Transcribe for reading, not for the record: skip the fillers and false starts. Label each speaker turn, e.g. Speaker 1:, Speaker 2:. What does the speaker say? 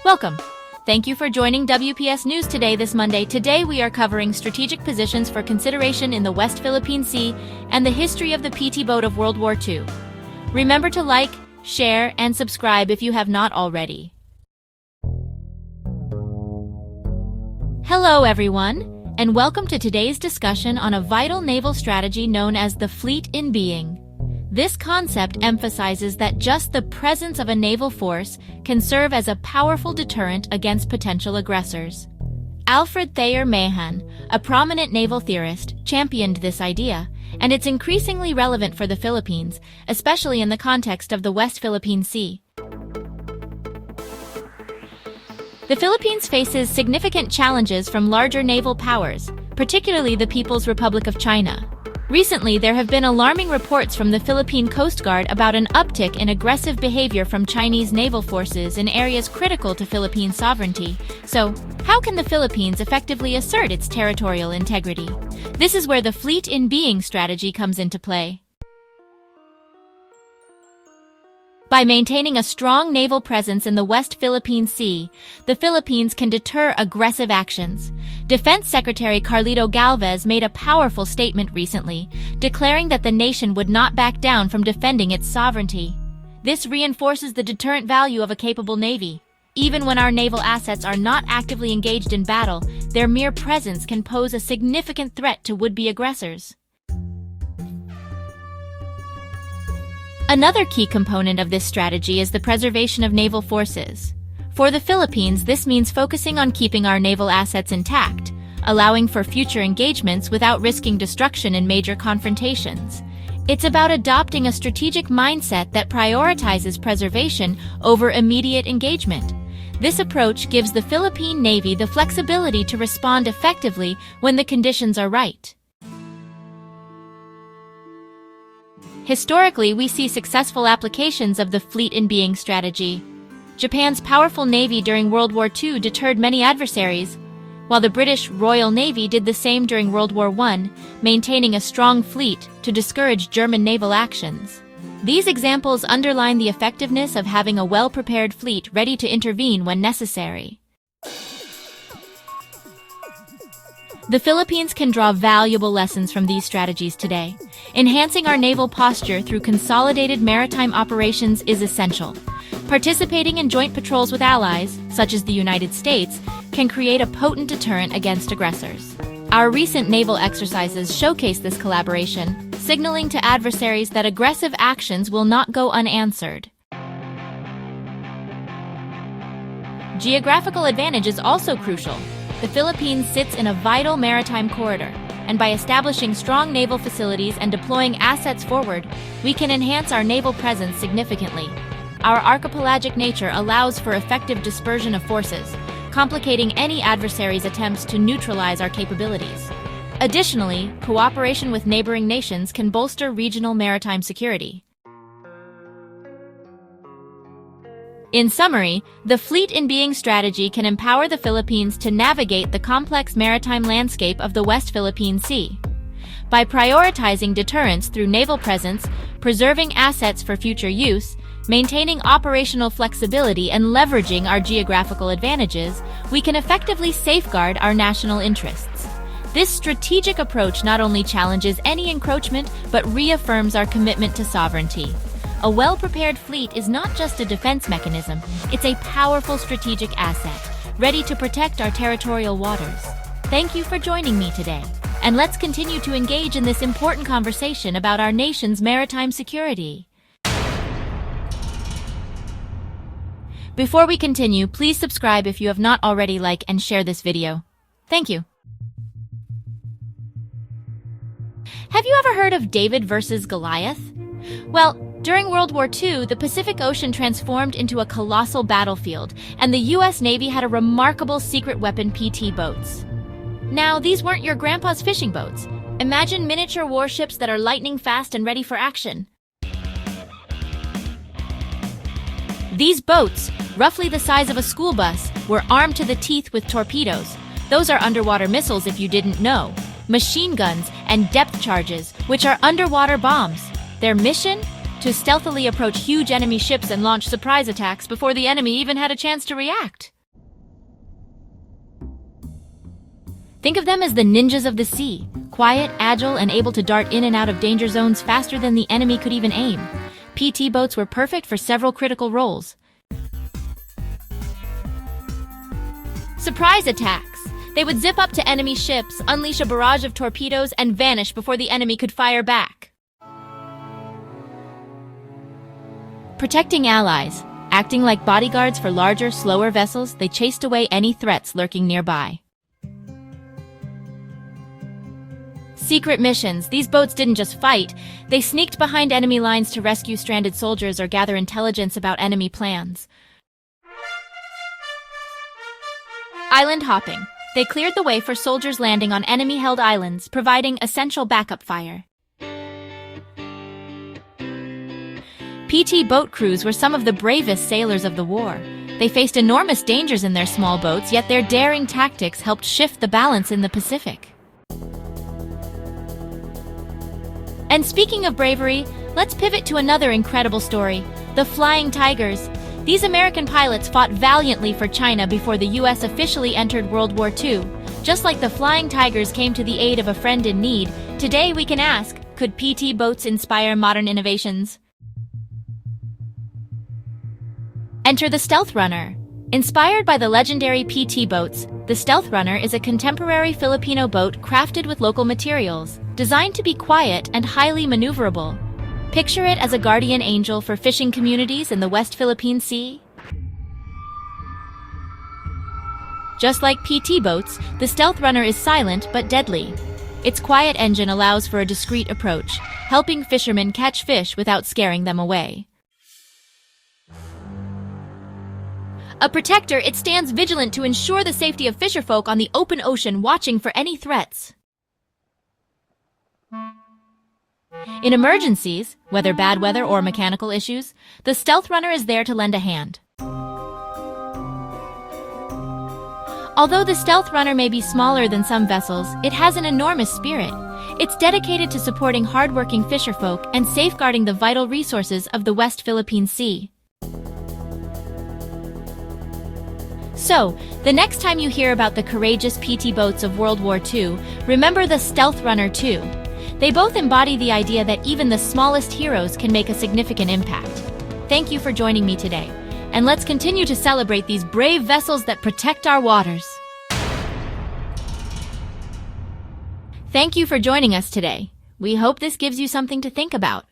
Speaker 1: Welcome. Thank you for joining WPS News Today this Monday. Today we are covering strategic positions for consideration in the West Philippine Sea and the history of the PT boat of World War II. Remember to like, share, and subscribe if you have not already. Hello everyone, and welcome to today's discussion on a vital naval strategy known as the fleet in being. This concept emphasizes that just the presence of a naval force can serve as a powerful deterrent against potential aggressors. Alfred Thayer Mahan, a prominent naval theorist, championed this idea, and it's increasingly relevant for the Philippines, especially in the context of the West Philippine Sea. The Philippines faces significant challenges from larger naval powers, particularly the People's Republic of China. Recently, there have been alarming reports from the Philippine Coast Guard about an uptick in aggressive behavior from Chinese naval forces in areas critical to Philippine sovereignty. So, how can the Philippines effectively assert its territorial integrity? This is where the fleet in being strategy comes into play. By maintaining a strong naval presence in the West Philippine Sea, the Philippines can deter aggressive actions. Defense Secretary Carlito Galvez made a powerful statement recently, declaring that the nation would not back down from defending its sovereignty. This reinforces the deterrent value of a capable navy. Even when our naval assets are not actively engaged in battle, their mere presence can pose a significant threat to would-be aggressors. Another key component of this strategy is the preservation of naval forces. For the Philippines, this means focusing on keeping our naval assets intact, allowing for future engagements without risking destruction in major confrontations. It's about adopting a strategic mindset that prioritizes preservation over immediate engagement. This approach gives the Philippine Navy the flexibility to respond effectively when the conditions are right. Historically, we see successful applications of the fleet in being strategy. Japan's powerful navy during World War II deterred many adversaries, while the British Royal Navy did the same during World War I, maintaining a strong fleet to discourage German naval actions. These examples underline the effectiveness of having a well-prepared fleet ready to intervene when necessary. The Philippines can draw valuable lessons from these strategies today. Enhancing our naval posture through consolidated maritime operations is essential. Participating in joint patrols with allies, such as the United States, can create a potent deterrent against aggressors. Our recent naval exercises showcase this collaboration, signaling to adversaries that aggressive actions will not go unanswered. Geographical advantage is also crucial. The Philippines sits in a vital maritime corridor, and by establishing strong naval facilities and deploying assets forward, we can enhance our naval presence significantly. Our archipelagic nature allows for effective dispersion of forces, complicating any adversary's attempts to neutralize our capabilities. Additionally, cooperation with neighboring nations can bolster regional maritime security. In summary, the fleet in being strategy can empower the Philippines to navigate the complex maritime landscape of the West Philippine Sea. By prioritizing deterrence through naval presence, preserving assets for future use, maintaining operational flexibility, and leveraging our geographical advantages, we can effectively safeguard our national interests. This strategic approach not only challenges any encroachment, but reaffirms our commitment to sovereignty. A well-prepared fleet is not just a defense mechanism, it's a powerful strategic asset, ready to protect our territorial waters. Thank you for joining me today, and let's continue to engage in this important conversation about our nation's maritime security. Before we continue, please subscribe if you have not already, like and share this video. Thank you. Have you ever heard of David versus Goliath? Well, during World War II, the Pacific Ocean transformed into a colossal battlefield, and the U.S. Navy had a remarkable secret weapon PT boats. Now, these weren't your grandpa's fishing boats. Imagine miniature warships that are lightning fast and ready for action. These boats, roughly the size of a school bus, were armed to the teeth with torpedoes. Those are underwater missiles if you didn't know. Machine guns and depth charges, which are underwater bombs. Their mission? to stealthily approach huge enemy ships and launch surprise attacks before the enemy even had a chance to react. Think of them as the ninjas of the sea, quiet, agile, and able to dart in and out of danger zones faster than the enemy could even aim. PT boats were perfect for several critical roles. Surprise attacks. They would zip up to enemy ships, unleash a barrage of torpedoes, and vanish before the enemy could fire back. Protecting allies. Acting like bodyguards for larger, slower vessels, they chased away any threats lurking nearby. Secret missions. These boats didn't just fight, they sneaked behind enemy lines to rescue stranded soldiers or gather intelligence about enemy plans. Island hopping. They cleared the way for soldiers landing on enemy-held islands, providing essential backup fire. PT boat crews were some of the bravest sailors of the war. They faced enormous dangers in their small boats, yet their daring tactics helped shift the balance in the Pacific. And speaking of bravery, let's pivot to another incredible story, the Flying Tigers. These American pilots fought valiantly for China before the US officially entered World War II. Just like the Flying Tigers came to the aid of a friend in need, today we can ask, could PT boats inspire modern innovations? Enter the Stealth Runner. Inspired by the legendary PT boats, the Stealth Runner is a contemporary Filipino boat crafted with local materials, designed to be quiet and highly maneuverable. Picture it as a guardian angel for fishing communities in the West Philippine Sea. Just like PT boats, the Stealth Runner is silent but deadly. Its quiet engine allows for a discreet approach, helping fishermen catch fish without scaring them away. A protector, it stands vigilant to ensure the safety of fisherfolk on the open ocean, watching for any threats. In emergencies, whether bad weather or mechanical issues, the Stealth Runner is there to lend a hand. Although the Stealth Runner may be smaller than some vessels, it has an enormous spirit. It's dedicated to supporting hardworking fisherfolk and safeguarding the vital resources of the West Philippine Sea. So, the next time you hear about the courageous PT boats of World War II, remember the Stealth Runner too. They both embody the idea that even the smallest heroes can make a significant impact. Thank you for joining me today, and let's continue to celebrate these brave vessels that protect our waters. Thank you for joining us today. We hope this gives you something to think about.